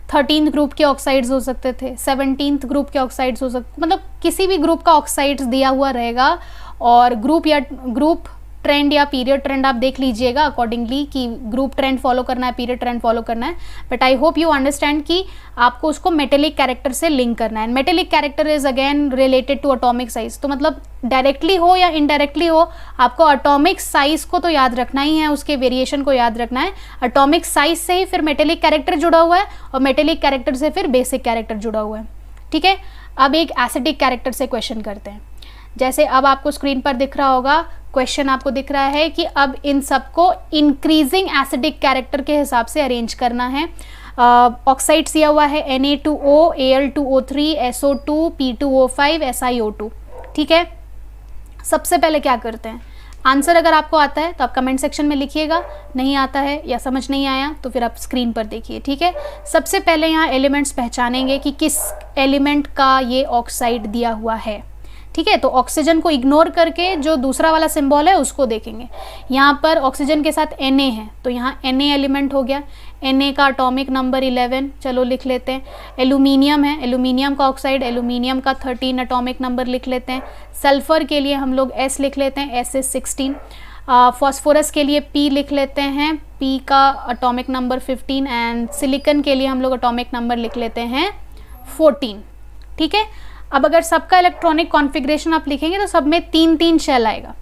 Speaker 1: 13th ग्रुप के ऑक्साइड्स हो सकते थे, 17th ग्रुप के ऑक्साइड्स हो सकते, मतलब किसी भी ग्रुप का ऑक्साइड्स दिया हुआ रहेगा। और ग्रुप ट्रेंड या पीरियड ट्रेंड आप देख लीजिएगा अकॉर्डिंगली कि ग्रुप ट्रेंड फॉलो करना है, पीरियड ट्रेंड फॉलो करना है। But I hope you understand कि आपको उसको मेटेलिक कैरेक्टर से लिंक करना है। Metallic character is again related to atomic size. तो मतलब डायरेक्टली हो या इनडायरेक्टली हो, आपको एटॉमिक साइज को तो याद रखना ही है, उसके वेरिएशन को याद रखना है। एटॉमिक साइज से ही फिर मेटेलिक कैरेक्टर जुड़ा हुआ है और मेटेलिक कैरेक्टर से फिर बेसिक कैरेक्टर जुड़ा हुआ है, ठीक है। अब एक एसिडिक कैरेक्टर से क्वेश्चन करते हैं। जैसे अब आपको स्क्रीन पर दिख रहा होगा, क्वेश्चन आपको दिख रहा है कि अब इन सबको इंक्रीजिंग एसिडिक कैरेक्टर के हिसाब से अरेंज करना है। ऑक्साइड्स दिया हुआ है Na2O, Al2O3, SO2, P2O5, SiO2, ठीक है। सबसे पहले क्या करते हैं, आंसर अगर आपको आता है तो आप कमेंट सेक्शन में लिखिएगा, नहीं आता है या समझ नहीं आया तो फिर आप स्क्रीन पर देखिए, ठीक है। सबसे पहले यहाँ एलिमेंट्स पहचानेंगे कि किस एलिमेंट का ये ऑक्साइड दिया हुआ है, ठीक है। तो ऑक्सीजन को इग्नोर करके जो दूसरा वाला सिंबल है उसको देखेंगे। यहाँ पर ऑक्सीजन के साथ Na है, तो यहाँ Na एलिमेंट हो गया। Na का एटॉमिक नंबर 11, चलो लिख लेते हैं। एल्यूमिनियम है, एल्यूमिनियम का ऑक्साइड, एल्यूमिनियम का 13 एटॉमिक नंबर लिख लेते हैं। सल्फर के लिए हम लोग S लिख लेते हैं, S इज 16। फॉस्फोरस के लिए P लिख लेते हैं, P का एटॉमिक नंबर 15। एंड सिलिकन के लिए हम लोग एटॉमिक नंबर लिख लेते हैं 14, ठीक है। अब अगर सबका इलेक्ट्रॉनिक कॉन्फ़िगरेशन आप लिखेंगे तो सब में 3-3 शेल आएगा।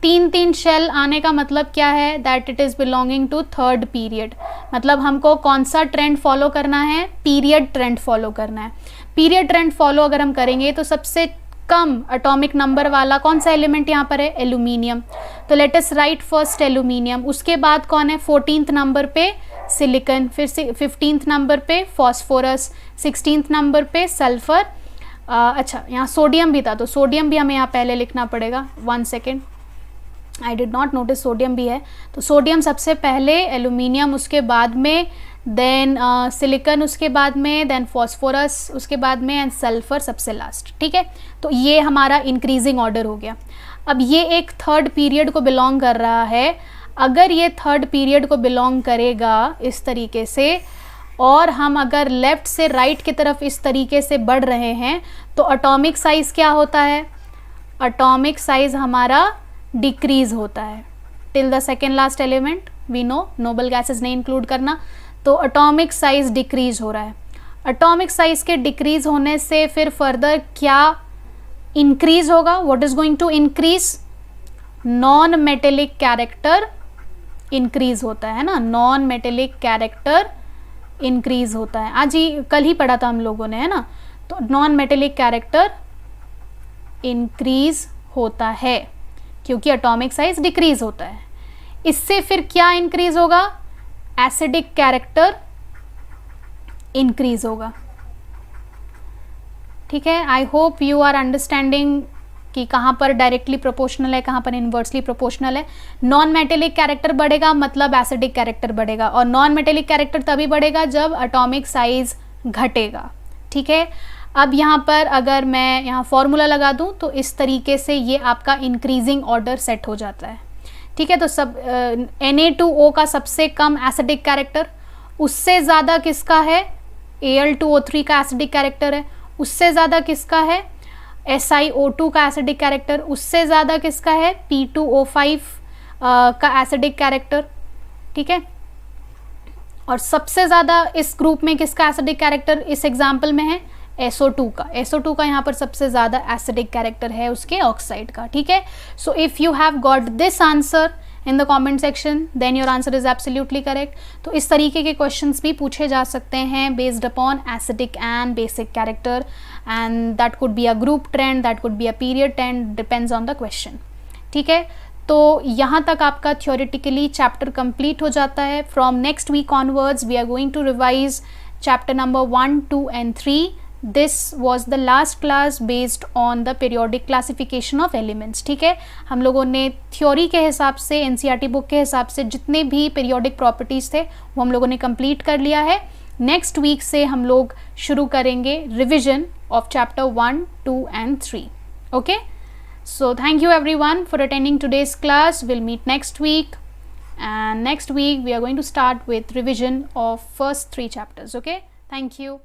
Speaker 1: 3-3 शेल आने का मतलब क्या है, that it is belonging to third period. मतलब हमको कौन सा ट्रेंड फॉलो करना है, पीरियड ट्रेंड फॉलो करना है। पीरियड ट्रेंड फॉलो अगर हम करेंगे तो सबसे कम एटॉमिक नंबर वाला कौन सा एलिमेंट यहाँ पर है, एल्यूमिनियम। तो let us right first aluminium, उसके बाद कौन है 14th नंबर पे सिलिकन, फिर 15th नंबर पे फॉस्फोरस, 16th नंबर पे सल्फर। अच्छा यहाँ सोडियम भी था, तो सोडियम भी हमें यहाँ पहले लिखना पड़ेगा। 1 second, I did not notice sodium भी है। तो सोडियम सबसे पहले, एल्यूमिनियम उसके बाद में, देन सिलिकन उसके बाद में, देन फॉस्फोरस उसके बाद में, एंड सल्फर सबसे लास्ट, ठीक है। तो ये हमारा इंक्रीजिंग ऑर्डर हो गया। अब ये एक थर्ड पीरियड को बिलोंग कर रहा है। अगर ये थर्ड पीरियड को बिलोंग करेगा इस तरीके से, और हम अगर लेफ्ट से राइट की तरफ इस तरीके से बढ़ रहे हैं तो एटॉमिक साइज क्या होता है, एटॉमिक साइज हमारा डिक्रीज होता है till the second last element. We know noble gases नहीं इंक्लूड करना, तो एटॉमिक साइज डिक्रीज हो रहा है। एटॉमिक साइज के डिक्रीज होने से फिर फर्दर क्या इंक्रीज होगा, what is going to increase, non metallic character increase होता है ना, नॉन मेटेलिक कैरेक्टर इंक्रीज होता है। आज ही कल ही पढ़ा था हम लोगों ने, है ना। तो नॉन मेटेलिक कैरेक्टर इंक्रीज होता है क्योंकि एटॉमिक साइज डिक्रीज होता है। इससे फिर क्या इंक्रीज होगा, एसिडिक कैरेक्टर इंक्रीज होगा। ठीक है, I hope you are understanding कि कहाँ पर डायरेक्टली प्रोपोर्शनल है, कहाँ पर इन्वर्सली प्रोपोर्शनल है। नॉन मेटेलिक कैरेक्टर बढ़ेगा मतलब एसिडिक कैरेक्टर बढ़ेगा, और नॉन मेटेलिक कैरेक्टर तभी बढ़ेगा जब एटॉमिक साइज घटेगा। ठीक है, अब यहाँ पर अगर मैं यहाँ फॉर्मूला लगा दूँ तो इस तरीके से ये आपका इंक्रीजिंग ऑर्डर सेट हो जाता है। ठीक है, तो सब Na2O का सबसे कम एसिडिक कैरेक्टर, उससे ज़्यादा किसका है, Al2O3 का एसिडिक कैरेक्टर है, उससे ज़्यादा किसका है, SiO2 का एसिडिक कैरेक्टर, उससे ज़्यादा किसका है, P2O5 का एसिडिक कैरेक्टर। ठीक है, और सबसे ज़्यादा इस ग्रुप में किसका एसिडिक कैरेक्टर इस एग्जाम्पल में है, SO2 का। SO2 का यहाँ पर सबसे ज़्यादा एसिडिक कैरेक्टर है उसके ऑक्साइड का। ठीक है, so if you have got this answer in the comment section then your answer is absolutely correct. तो इस तरीके के क्वेश्चंस भी पूछे जा सकते हैं based upon acidic and basic character, and that could be a group trend, that could be a period trend, depends on the question. ठीक है, तो यहाँ तक आपका थ्योरेटिकली चैप्टर कंप्लीट हो जाता है। From next week onwards we are going to revise chapter number 1, 2 and 3. This was the last class based on the periodic classification of elements. ठीक है, हम लोगों ने थ्योरी के हिसाब से, NCERT बुक के हिसाब से जितने भी पीरियोडिक प्रॉपर्टीज़ थे वो हम लोगों ने कंप्लीट कर लिया है। नेक्स्ट वीक से हम लोग शुरू करेंगे revision of chapter 1, 2 and 3. Okay, so thank you everyone for attending today's class. We'll meet next week, and next week we are going to start with revision of first 3 chapters. Okay, thank you.